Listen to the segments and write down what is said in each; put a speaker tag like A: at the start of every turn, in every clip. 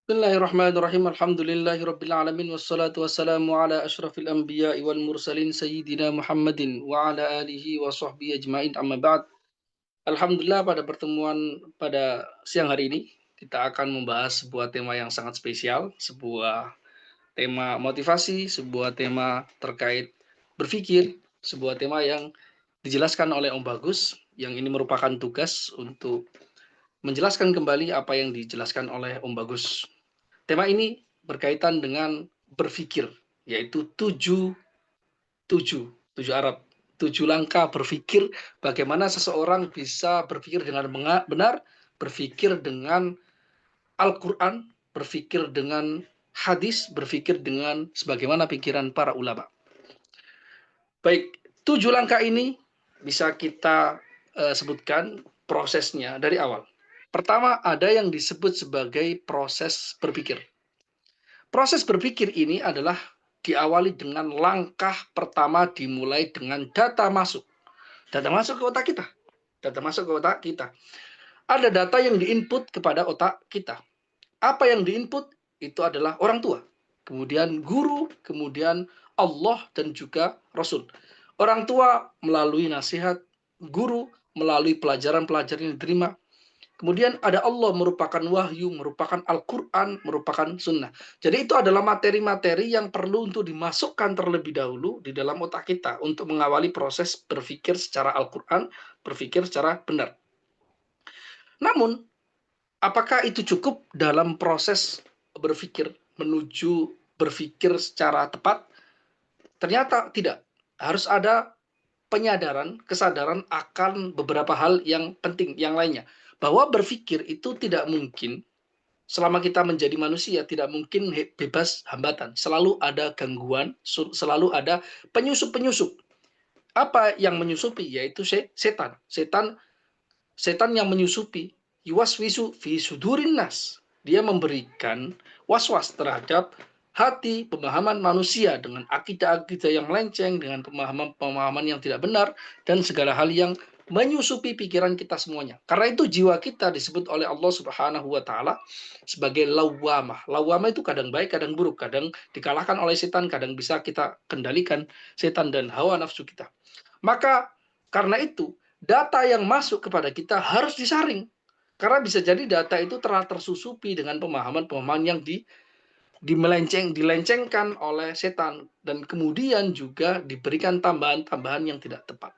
A: Bismillahirrahmanirrahim. Alhamdulillahirabbil alamin wassalatu wassalamu ala asyrafil anbiya'i wal mursalin sayyidina Muhammadin wa ala alihi wa sahbihi ajmain amma ba'd. Alhamdulillah pada pertemuan pada siang hari ini kita akan membahas sebuah tema yang sangat spesial, sebuah tema motivasi, sebuah tema terkait berpikir, sebuah tema yang dijelaskan oleh Om Bagus yang ini merupakan tugas untuk menjelaskan kembali apa yang dijelaskan oleh Om Bagus. Tema ini berkaitan dengan berpikir, yaitu tujuh Arab, 7 langkah berpikir bagaimana seseorang bisa berpikir dengan benar, berpikir dengan Al-Quran, berpikir dengan hadis, berpikir dengan sebagaimana pikiran para ulama. Baik, 7 langkah ini bisa kita sebutkan prosesnya dari awal. Pertama, ada yang disebut sebagai proses berpikir. Proses berpikir ini adalah diawali dengan langkah pertama dimulai dengan data masuk. Data masuk ke otak kita. Data masuk ke otak kita. Ada data yang diinput kepada otak kita. Apa yang diinput? Itu adalah orang tua. Kemudian guru, kemudian Allah dan juga Rasul. Orang tua melalui nasihat, guru melalui pelajaran-pelajaran yang diterima, kemudian ada Allah merupakan wahyu, merupakan Al-Quran, merupakan sunnah. Jadi itu adalah materi-materi yang perlu untuk dimasukkan terlebih dahulu di dalam otak kita untuk mengawali proses berpikir secara Al-Quran, berpikir secara benar. Namun, apakah itu cukup dalam proses berpikir menuju berpikir secara tepat? Ternyata tidak. Harus ada penyadaran, kesadaran akan beberapa hal yang penting, yang lainnya. Bahwa berpikir itu tidak mungkin, selama kita menjadi manusia, tidak mungkin bebas hambatan. Selalu ada gangguan, selalu ada penyusup-penyusup. Apa yang menyusupi? Yaitu setan. Setan yang menyusupi. Yuwaswisu fi sudurin nas. Dia memberikan was-was terhadap hati, pemahaman manusia dengan akidah-akidah yang melenceng, dengan pemahaman-pemahaman yang tidak benar, dan segala hal yang menyusupi pikiran kita semuanya. Karena itu jiwa kita disebut oleh Allah Subhanahu wa taala sebagai lawamah. Lawamah itu kadang baik, kadang buruk, kadang dikalahkan oleh setan, kadang bisa kita kendalikan setan dan hawa nafsu kita. Maka karena itu data yang masuk kepada kita harus disaring. Karena bisa jadi data itu telah tersusupi dengan pemahaman-pemahaman yang dilencengkan oleh setan dan kemudian juga diberikan tambahan-tambahan yang tidak tepat.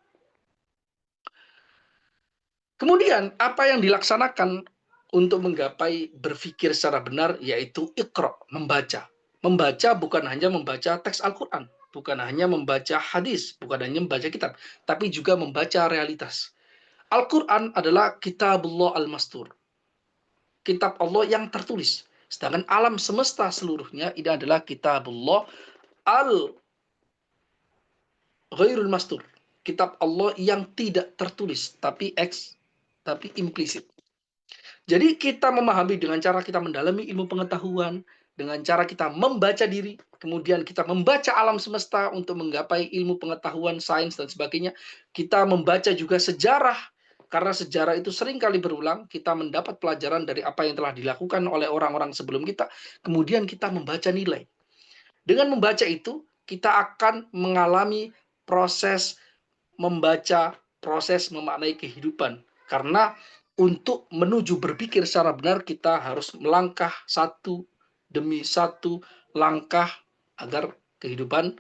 A: Kemudian apa yang dilaksanakan untuk menggapai berpikir secara benar yaitu iqra, membaca. Membaca bukan hanya membaca teks Al-Quran, bukan hanya membaca hadis, bukan hanya membaca kitab, tapi juga membaca realitas. Al-Quran adalah kitabullah al-mastur, kitab Allah yang tertulis. Sedangkan alam semesta seluruhnya ini adalah kitabullah al-ghairul mastur, kitab Allah yang tidak tertulis, tapi implisit. Jadi kita memahami dengan cara kita mendalami ilmu pengetahuan, dengan cara kita membaca diri, kemudian kita membaca alam semesta untuk menggapai ilmu pengetahuan, sains, dan sebagainya. Kita membaca juga sejarah, karena sejarah itu sering kali berulang, kita mendapat pelajaran dari apa yang telah dilakukan oleh orang-orang sebelum kita, kemudian kita membaca nilai. Dengan membaca itu, kita akan mengalami proses membaca, proses memaknai kehidupan. Karena untuk menuju berpikir secara benar, kita harus melangkah satu demi satu langkah agar kehidupan,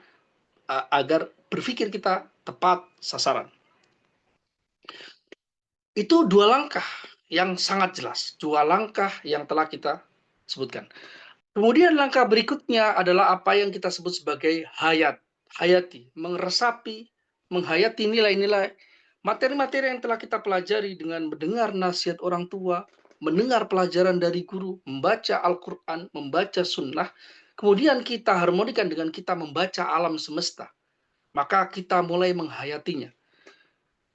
A: agar berpikir kita tepat sasaran. Itu 2 langkah yang sangat jelas, 2 langkah yang telah kita sebutkan. Kemudian langkah berikutnya adalah apa yang kita sebut sebagai hayati, meresapi, menghayati nilai-nilai, materi-materi yang telah kita pelajari dengan mendengar nasihat orang tua, mendengar pelajaran dari guru, membaca Al-Quran, membaca sunnah, kemudian kita harmonikan dengan kita membaca alam semesta. Maka kita mulai menghayatinya.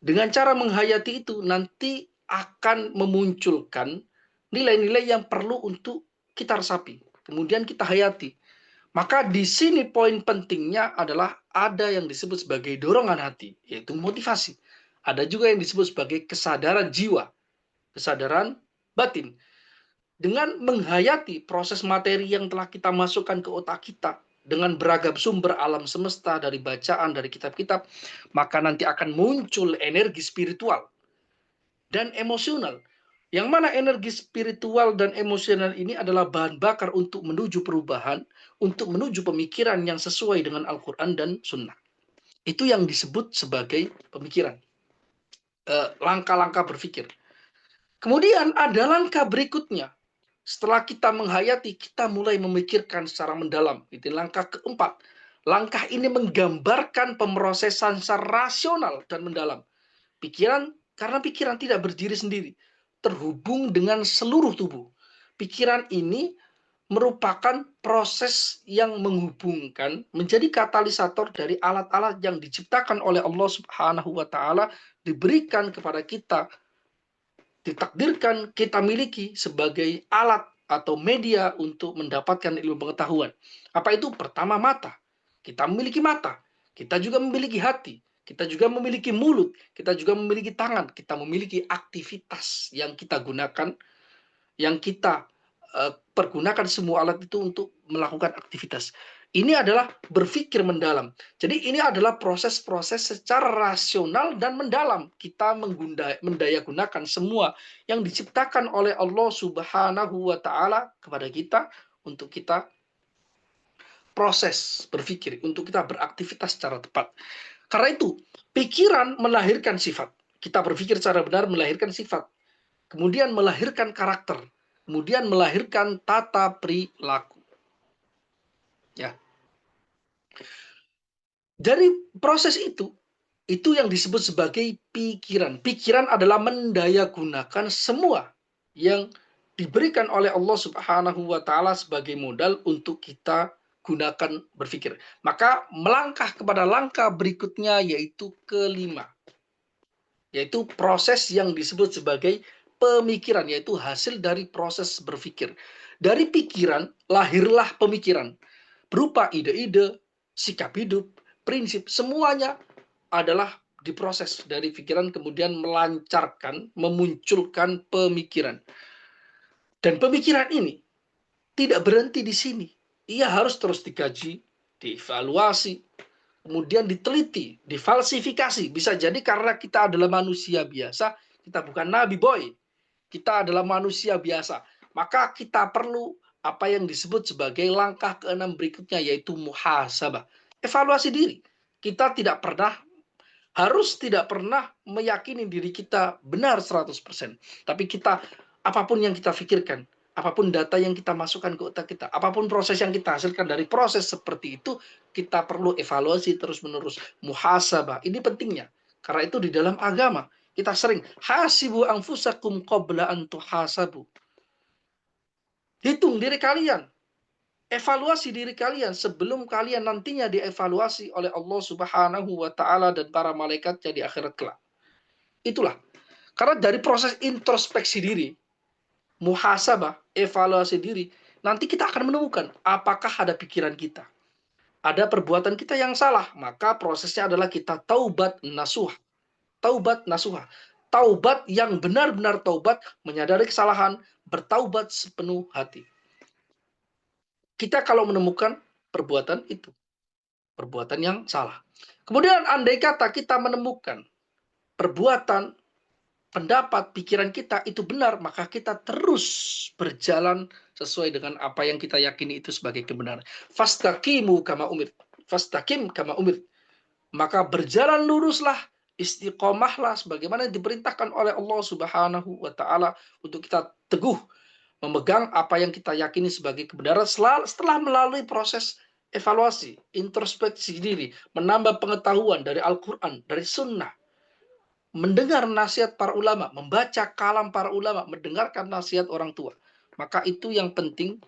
A: Dengan cara menghayati itu nanti akan memunculkan nilai-nilai yang perlu untuk kita resapi. Kemudian kita hayati. Maka di sini poin pentingnya adalah ada yang disebut sebagai dorongan hati, yaitu motivasi. Ada juga yang disebut sebagai kesadaran jiwa, kesadaran batin. dengan menghayati proses materi yang telah kita masukkan ke otak kita dengan beragam sumber alam semesta dari bacaan, dari kitab-kitab, maka nanti akan muncul energi spiritual dan emosional. Yang mana energi spiritual dan emosional ini adalah bahan bakar untuk menuju perubahan, untuk menuju pemikiran yang sesuai dengan Al-Quran dan Sunnah. Itu yang disebut sebagai pemikiran. Langkah-langkah berpikir. Kemudian ada langkah berikutnya. Setelah kita menghayati, kita mulai memikirkan secara mendalam. Itu langkah keempat. Langkah ini menggambarkan pemrosesan secara rasional dan mendalam. Pikiran, karena pikiran tidak berdiri sendiri, terhubung dengan seluruh tubuh. Pikiran ini merupakan proses yang menghubungkan, menjadi katalisator dari alat-alat yang diciptakan oleh Allah Subhanahu wa Ta'ala, diberikan kepada kita, ditakdirkan kita miliki sebagai alat atau media untuk mendapatkan ilmu pengetahuan. Apa itu? Pertama, mata. Kita memiliki mata. Kita juga memiliki hati. Kita juga memiliki mulut. Kita juga memiliki tangan. Kita memiliki aktivitas yang kita gunakan, yang kita pergunakan semua alat itu untuk melakukan aktivitas. Ini adalah berpikir mendalam. Jadi ini adalah proses-proses secara rasional dan mendalam. Kita mendayagunakan semua yang diciptakan oleh Allah Subhanahu wa Ta'ala kepada kita untuk kita proses berpikir, untuk kita beraktivitas secara tepat. Karena itu, pikiran melahirkan sifat. Kita berpikir secara benar melahirkan sifat. Kemudian melahirkan karakter. Kemudian melahirkan tata perilaku. Ya. Dari proses itu yang disebut sebagai pikiran. Pikiran adalah mendayagunakan semua yang diberikan oleh Allah Subhanahu wa Ta'ala sebagai modal untuk kita gunakan berpikir. Maka melangkah kepada langkah berikutnya, yaitu kelima, yaitu proses yang disebut sebagai pemikiran, yaitu hasil dari proses berpikir. Dari pikiran lahirlah pemikiran, berupa ide-ide, sikap hidup, prinsip, semuanya adalah diproses dari pikiran, kemudian melancarkan, memunculkan pemikiran. Dan pemikiran ini tidak berhenti di sini. Ia harus terus dikaji, dievaluasi, kemudian diteliti, difalsifikasi. Bisa jadi karena kita adalah manusia biasa, kita bukan nabi boy. Kita adalah manusia biasa. Maka kita perlu apa yang disebut sebagai langkah keenam berikutnya, yaitu muhasabah. Evaluasi diri. Kita harus tidak pernah meyakini diri kita benar 100%. Tapi kita, apapun yang kita pikirkan, apapun data yang kita masukkan ke otak kita, apapun proses yang kita hasilkan dari proses seperti itu, kita perlu evaluasi terus-menerus. Muhasabah, ini pentingnya. Karena itu di dalam agama, kita sering, hasibu anfusakum qabla an tuhasabu. Hitung diri kalian. Evaluasi diri kalian sebelum kalian nantinya dievaluasi oleh Allah Subhanahu wa Ta'ala dan para malaikatnya di akhirat kelak. Itulah. Karena dari proses introspeksi diri, muhasabah, evaluasi diri, nanti kita akan menemukan apakah ada pikiran kita, ada perbuatan kita yang salah, maka prosesnya adalah kita taubat nasuha. Taubat nasuha. Taubat yang benar-benar taubat, menyadari kesalahan, bertaubat sepenuh hati. Kita kalau menemukan perbuatan itu, perbuatan yang salah. Kemudian andai kata kita menemukan perbuatan, pendapat, pikiran kita itu benar, maka kita terus berjalan sesuai dengan apa yang kita yakini itu sebagai kebenaran. Fastaqimu kama umir. Fastaqim kama umir. Maka berjalan luruslah, istiqomahlah sebagaimana diperintahkan oleh Allah Subhanahu wa Ta'ala untuk kita teguh memegang apa yang kita yakini sebagai kebenaran setelah melalui proses evaluasi, introspeksi diri, menambah pengetahuan dari Al-Quran, dari Sunnah, mendengar nasihat para ulama, membaca kalam para ulama, mendengarkan nasihat orang tua. Maka itu yang penting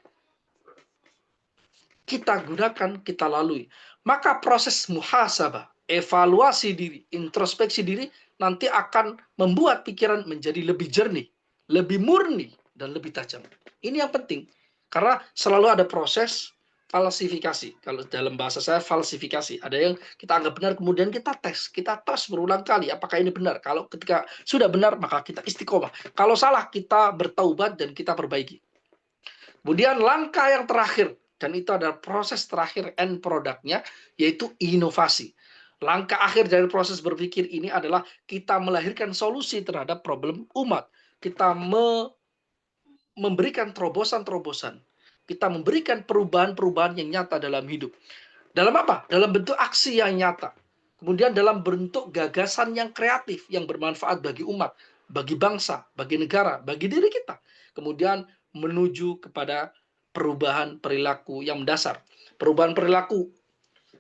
A: kita gunakan, kita lalui. Maka proses muhasabah, evaluasi diri, introspeksi diri, nanti akan membuat pikiran menjadi lebih jernih, lebih murni, dan lebih tajam. Ini yang penting. Karena selalu ada proses falsifikasi. Kalau dalam bahasa saya falsifikasi. Ada yang kita anggap benar, kemudian kita tes berulang kali. Apakah ini benar? Kalau ketika sudah benar, maka kita istiqomah. Kalau salah, kita bertaubat dan kita perbaiki. Kemudian langkah yang terakhir, dan itu adalah proses terakhir end produknya, yaitu inovasi. Langkah akhir dari proses berpikir ini adalah kita melahirkan solusi terhadap problem umat. Kita memberikan terobosan-terobosan. Kita memberikan perubahan-perubahan yang nyata dalam hidup. Dalam apa? Dalam bentuk aksi yang nyata. Kemudian dalam bentuk gagasan yang kreatif, yang bermanfaat bagi umat, bagi bangsa, bagi negara, bagi diri kita. Kemudian menuju kepada perubahan perilaku yang mendasar. Perubahan perilaku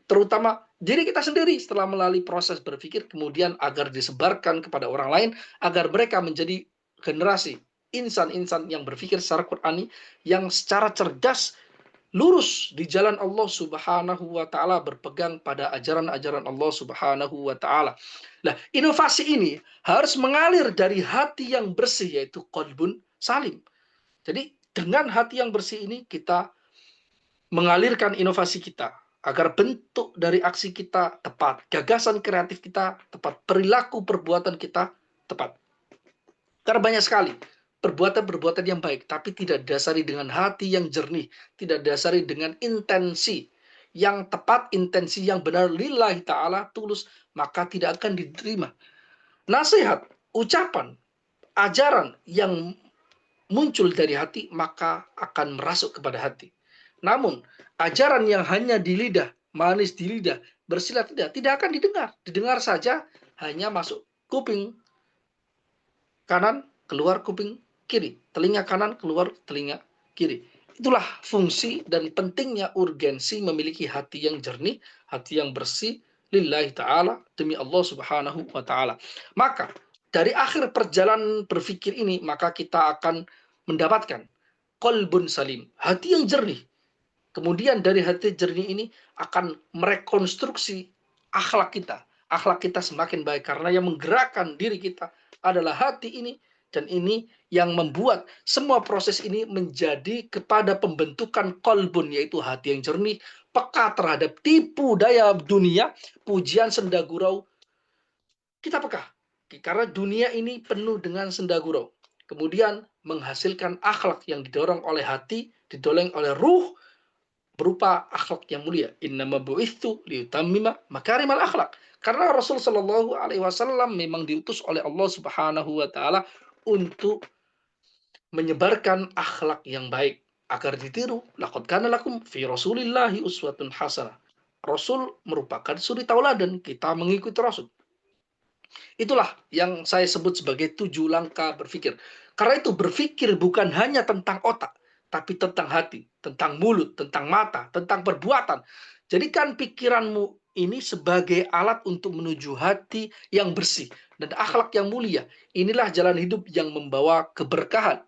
A: terutama diri kita sendiri setelah melalui proses berpikir, kemudian agar disebarkan kepada orang lain, agar mereka menjadi generasi insan-insan yang berpikir secara Qur'ani, yang secara cerdas, lurus di jalan Allah Subhanahu wa taala, berpegang pada ajaran-ajaran Allah Subhanahu wa taala. Nah, inovasi ini harus mengalir dari hati yang bersih, yaitu qalbun salim. Jadi dengan hati yang bersih ini kita mengalirkan inovasi kita agar bentuk dari aksi kita tepat, gagasan kreatif kita tepat, perilaku perbuatan kita tepat. Karena banyak sekali perbuatan-perbuatan yang baik, tapi tidak didasari dengan hati yang jernih, tidak didasari dengan intensi yang tepat, intensi yang benar lillahi ta'ala, tulus, maka tidak akan diterima. Nasihat, ucapan, ajaran yang muncul dari hati, maka akan merasuk kepada hati. Namun, ajaran yang hanya di lidah, manis di lidah, bersilat tidak akan didengar. Didengar saja, hanya masuk kuping kanan, keluar kuping kiri. Telinga kanan, keluar telinga kiri. Itulah fungsi dan pentingnya urgensi memiliki hati yang jernih, hati yang bersih, lillahi ta'ala, demi Allah Subhanahu wa ta'ala. Maka, dari akhir perjalanan berpikir ini, maka kita akan mendapatkan qalbun salim, hati yang jernih. Kemudian dari hati jernih ini akan merekonstruksi akhlak kita. Akhlak kita semakin baik karena yang menggerakkan diri kita adalah hati ini, dan ini yang membuat semua proses ini menjadi kepada pembentukan qalbun, yaitu hati yang jernih, peka terhadap tipu daya dunia, pujian senda gurau. Kita peka karena dunia ini penuh dengan senda gurau. Kemudian menghasilkan akhlak yang didorong oleh hati, didorong oleh ruh, berupa akhlak yang mulia. Innama bu'itsu liyutammima makarimal akhlak. Karena Rasul Shallallahu alaihi wasallam memang diutus oleh Allah Subhanahu wa taala untuk menyebarkan akhlak yang baik agar ditiru. Laqad kana lakum fi Rasulillahi uswatun hasanah. Rasul merupakan suri tauladan, kita mengikuti Rasul. Itulah yang saya sebut sebagai 7 langkah berpikir. Karena itu berpikir bukan hanya tentang otak, tapi tentang hati, tentang mulut, tentang mata, tentang perbuatan. Jadikan pikiranmu ini sebagai alat untuk menuju hati yang bersih dan akhlak yang mulia. Inilah jalan hidup yang membawa keberkahan.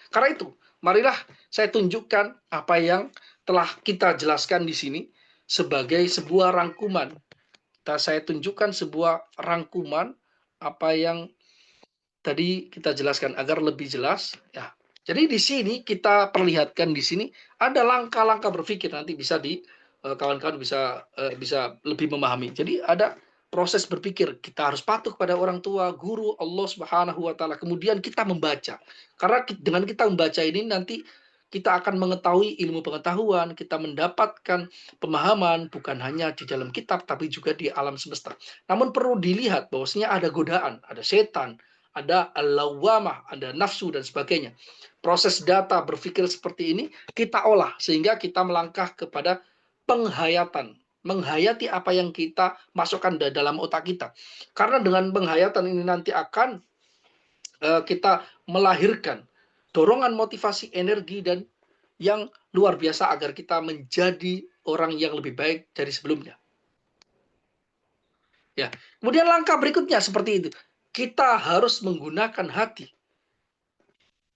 A: Karena itu, marilah saya tunjukkan apa yang telah kita jelaskan di sini sebagai sebuah rangkuman. Saya tunjukkan sebuah rangkuman apa yang tadi kita jelaskan agar lebih jelas. Ya, jadi di sini kita perlihatkan di sini ada langkah-langkah berpikir, nanti bisa kawan-kawan bisa lebih memahami. Jadi ada proses berpikir, kita harus patuh pada orang tua, guru, Allah Subhanahu wa taala. Kemudian kita membaca. Karena dengan kita membaca ini nanti kita akan mengetahui ilmu pengetahuan, kita mendapatkan pemahaman bukan hanya di dalam kitab tapi juga di alam semesta. Namun perlu dilihat bahwasanya ada godaan, ada setan, ada al-lawamah, ada nafsu dan sebagainya. Proses data berpikir seperti ini kita olah sehingga kita melangkah kepada penghayatan, menghayati apa yang kita masukkan dalam otak kita. Karena dengan penghayatan ini nanti akan kita melahirkan dorongan, motivasi, energi, dan yang luar biasa agar kita menjadi orang yang lebih baik dari sebelumnya. Ya, kemudian langkah berikutnya seperti itu. Kita harus menggunakan hati.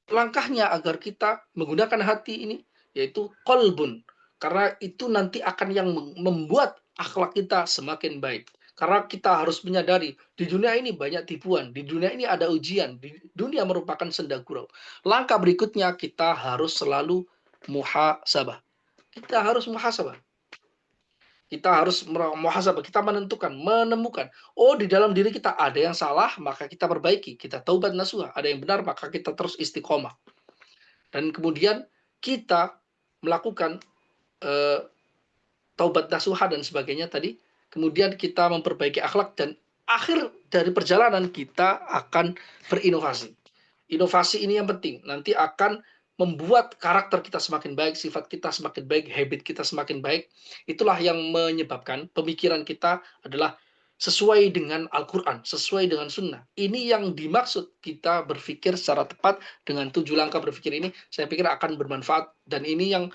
A: Langkahnya agar kita menggunakan hati ini yaitu qalbun. Karena itu nanti akan yang membuat akhlak kita semakin baik. Karena kita harus menyadari, di dunia ini banyak tipuan, di dunia ini ada ujian, di dunia merupakan senda gurau. Langkah berikutnya kita harus selalu muhasabah. Kita harus muhasabah. Kita harus muhasabah, kita menemukan, oh di dalam diri kita ada yang salah, maka kita perbaiki, kita taubat nasuha. Ada yang benar, maka kita terus istiqomah. Dan kemudian kita melakukan taubat nasuha dan sebagainya tadi, kemudian kita memperbaiki akhlak dan akhir dari perjalanan kita akan berinovasi. Inovasi ini yang penting, nanti akan membuat karakter kita semakin baik, sifat kita semakin baik, habit kita semakin baik. Itulah yang menyebabkan pemikiran kita adalah sesuai dengan Al-Quran, sesuai dengan Sunnah. Ini yang dimaksud kita berpikir secara tepat dengan 7 langkah berpikir ini, saya pikir akan bermanfaat dan ini yang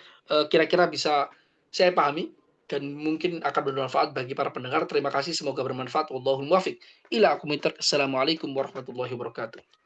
A: kira-kira bisa saya pahami dan mungkin akan bermanfaat bagi para pendengar. Terima kasih, semoga bermanfaat. Wallahul muwaffiq ila aqwamit thoriq. Assalamualaikum warahmatullahi wabarakatuh.